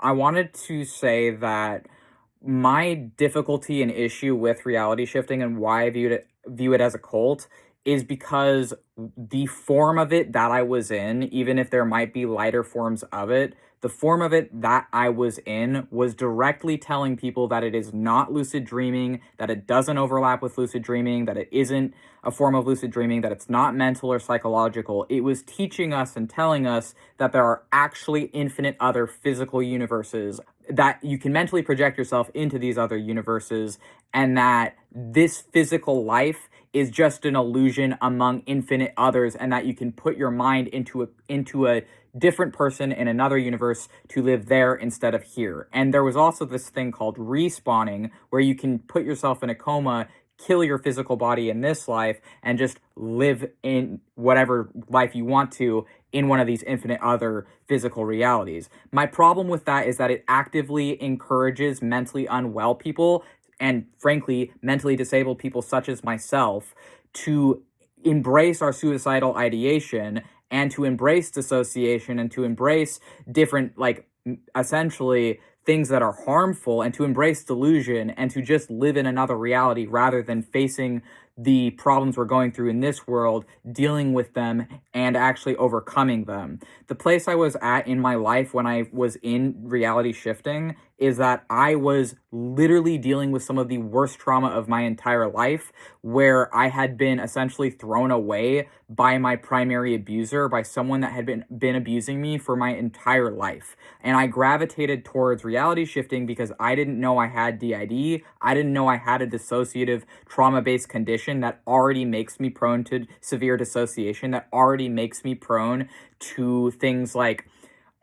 I wanted to say that my difficulty and issue with reality shifting and why I view it as a cult is because the form of it that I was in, even if there might be lighter forms of it, the form of it that I was in was directly telling people that it is not lucid dreaming, that it doesn't overlap with lucid dreaming, that it isn't a form of lucid dreaming, that it's not mental or psychological. It was teaching us and telling us that there are actually infinite other physical universes, that you can mentally project yourself into these other universes, and that this physical life is just an illusion among infinite others, and that you can put your mind into a different person in another universe to live there instead of here. And there was also this thing called respawning, where you can put yourself in a coma, kill your physical body in this life, and just live in whatever life you want to in one of these infinite other physical realities. My problem with that is that it actively encourages mentally unwell people, and frankly, mentally disabled people such as myself, to embrace our suicidal ideation and to embrace dissociation and to embrace different, like, essentially things that are harmful, and to embrace delusion and to just live in another reality rather than facing the problems we're going through in this world, dealing with them, and actually overcoming them. The place I was at in my life when I was in reality shifting is that I was literally dealing with some of the worst trauma of my entire life, where I had been essentially thrown away by my primary abuser, by someone that had been abusing me for my entire life. And I gravitated towards reality shifting because I didn't know I had DID. I didn't know I had a dissociative trauma-based condition that already makes me prone to severe dissociation, that already makes me prone to things like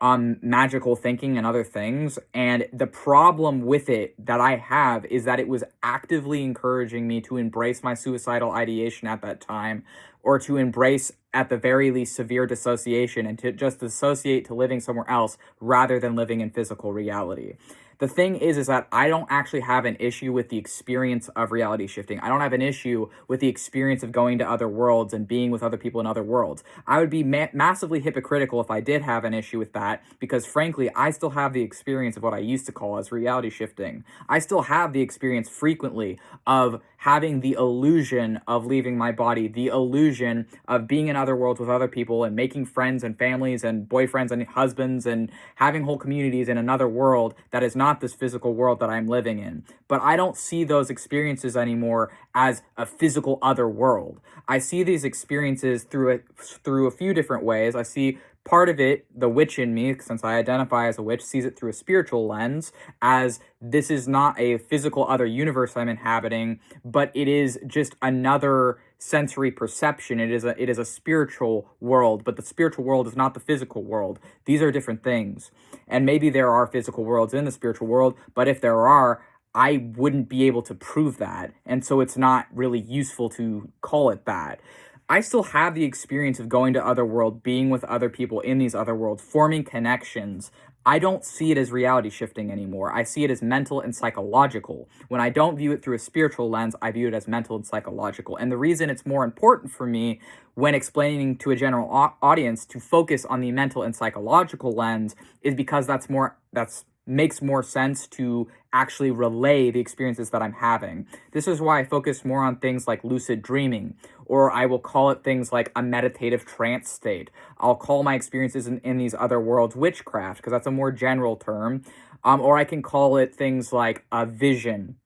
magical thinking and other things. And the problem with it that I have is that it was actively encouraging me to embrace my suicidal ideation at that time, or to embrace, at the very least, severe dissociation, and to just dissociate to living somewhere else rather than living in physical reality. The thing is that I don't actually have an issue with the experience of reality shifting. I don't have an issue with the experience of going to other worlds and being with other people in other worlds. I would be massively hypocritical if I did have an issue with that, because frankly, I still have the experience of what I used to call as reality shifting. I still have the experience frequently of having the illusion of leaving my body, the illusion of being in other worlds with other people and making friends and families and boyfriends and husbands and having whole communities in another world that is not this physical world that I'm living in. But I don't see those experiences anymore as a physical other world. I see these experiences through a few different ways. I see part of it, the witch in me, since I identify as a witch, sees it through a spiritual lens, as this is not a physical other universe I'm inhabiting, but it is just another sensory perception. It is a spiritual world, but the spiritual world is not the physical world. These are different things. And maybe there are physical worlds in the spiritual world, but if there are, I wouldn't be able to prove that. And so it's not really useful to call it that. I still have the experience of going to other worlds, being with other people in these other worlds, forming connections. I don't see it as reality shifting anymore. I see it as mental and psychological. When I don't view it through a spiritual lens, I view it as mental and psychological. And the reason it's more important for me when explaining to a general audience to focus on the mental and psychological lens is because that's makes more sense to actually relay the experiences that I'm having. This is why I focus more on things like lucid dreaming, or I will call it things like a meditative trance state. I'll call my experiences in these other worlds witchcraft, because that's a more general term. Or I can call it things like a vision,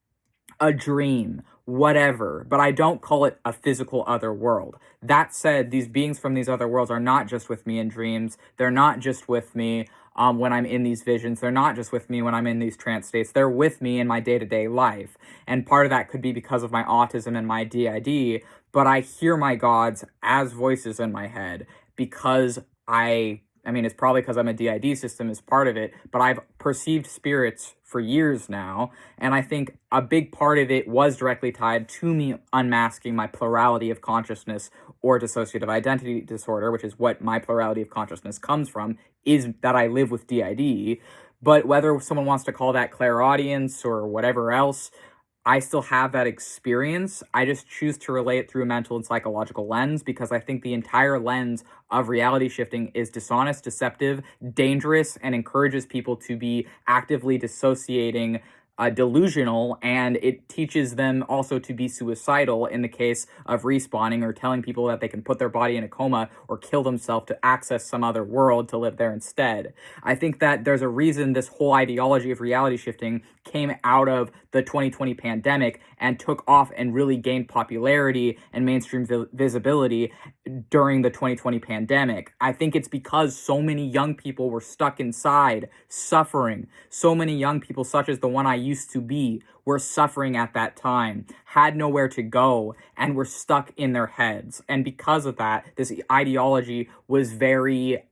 a dream, whatever, but I don't call it a physical other world. That said, these beings from these other worlds are not just with me in dreams. They're not just with me when I'm in these visions. They're not just with me when I'm in these trance states. They're with me in my day-to-day life. And part of that could be because of my autism and my DID, but I hear my gods as voices in my head because I mean, it's probably because I'm a DID system is part of it, but I've perceived spirits for years now, and I think a big part of it was directly tied to me unmasking my plurality of consciousness or dissociative identity disorder, which is what my plurality of consciousness comes from, is that I live with DID. But whether someone wants to call that clairaudience or whatever else, I still have that experience. I just choose to relate through a mental and psychological lens because I think the entire lens of reality shifting is dishonest, deceptive, dangerous, and encourages people to be actively dissociating, delusional, and it teaches them also to be suicidal in the case of respawning or telling people that they can put their body in a coma or kill themselves to access some other world to live there instead. I think that there's a reason this whole ideology of reality shifting came out of the 2020 pandemic and took off and really gained popularity and mainstream visibility during the 2020 pandemic. I think it's because so many young people were stuck inside, suffering. So many young people, such as the one I used to be, were suffering at that time, had nowhere to go, and were stuck in their heads. And because of that, this ideology was very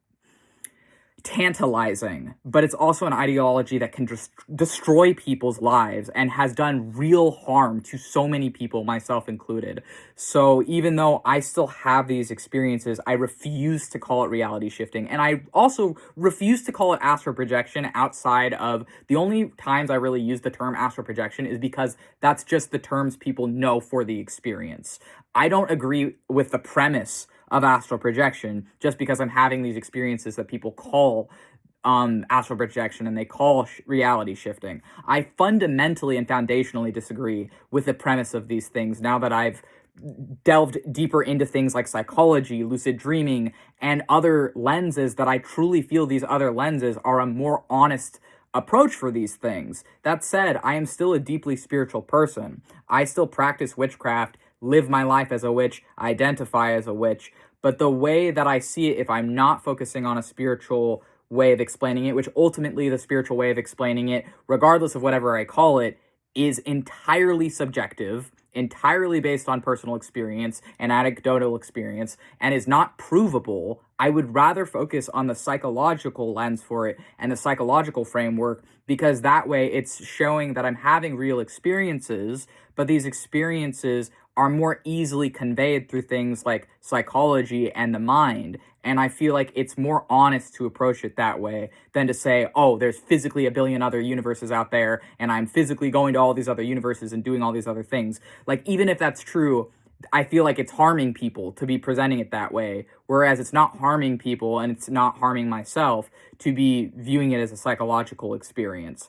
tantalizing, but it's also an ideology that can just destroy people's lives and has done real harm to so many people, myself included. So even though I still have these experiences, I refuse to call it reality shifting. And I also refuse to call it astral projection outside of the only times I really use the term astral projection is because that's just the terms people know for the experience. I don't agree with the premise of astral projection just because I'm having these experiences that people call astral projection and they call reality shifting. I fundamentally and foundationally disagree with the premise of these things now that I've delved deeper into things like psychology, lucid dreaming, and other lenses that I truly feel these other lenses are a more honest approach for these things. That said, I am still a deeply spiritual person. I still practice witchcraft, live my life as a witch, identify as a witch, but the way that I see it, if I'm not focusing on a spiritual way of explaining it, which ultimately the spiritual way of explaining it, regardless of whatever I call it, is entirely subjective, entirely based on personal experience and anecdotal experience, and is not provable, I would rather focus on the psychological lens for it and the psychological framework, because that way it's showing that I'm having real experiences, but these experiences are more easily conveyed through things like psychology and the mind. And I feel like it's more honest to approach it that way than to say, oh, there's physically a billion other universes out there, and I'm physically going to all these other universes and doing all these other things. Like, even if that's true, I feel like it's harming people to be presenting it that way, whereas it's not harming people and it's not harming myself to be viewing it as a psychological experience.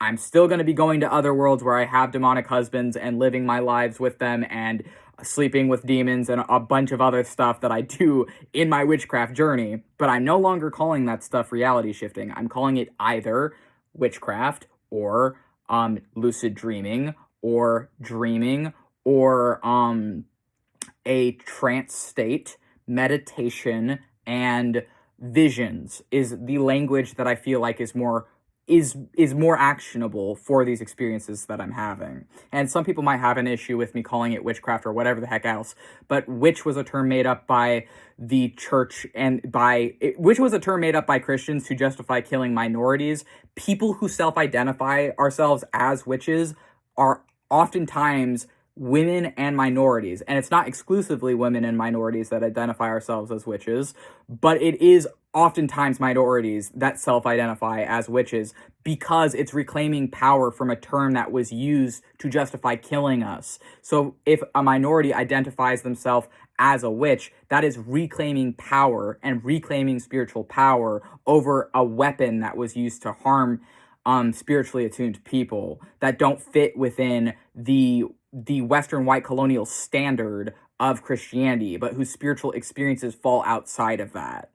I'm still going to be going to other worlds where I have demonic husbands and living my lives with them and sleeping with demons and a bunch of other stuff that I do in my witchcraft journey, but I'm no longer calling that stuff reality shifting. I'm calling it either witchcraft or lucid dreaming or a trance state, meditation, and visions is the language that I feel like is more actionable for these experiences that I'm having. And some people might have an issue with me calling it witchcraft or whatever the heck else, but witch was a term made up by the church which was a term made up by Christians to justify killing minorities. People who self-identify ourselves as witches are oftentimes women and minorities, and it's not exclusively women and minorities that identify ourselves as witches, but it is oftentimes minorities that self-identify as witches because it's reclaiming power from a term that was used to justify killing us. So if a minority identifies themselves as a witch, that is reclaiming power and reclaiming spiritual power over a weapon that was used to harm spiritually attuned people that don't fit within the Western white colonial standard of Christianity, but whose spiritual experiences fall outside of that.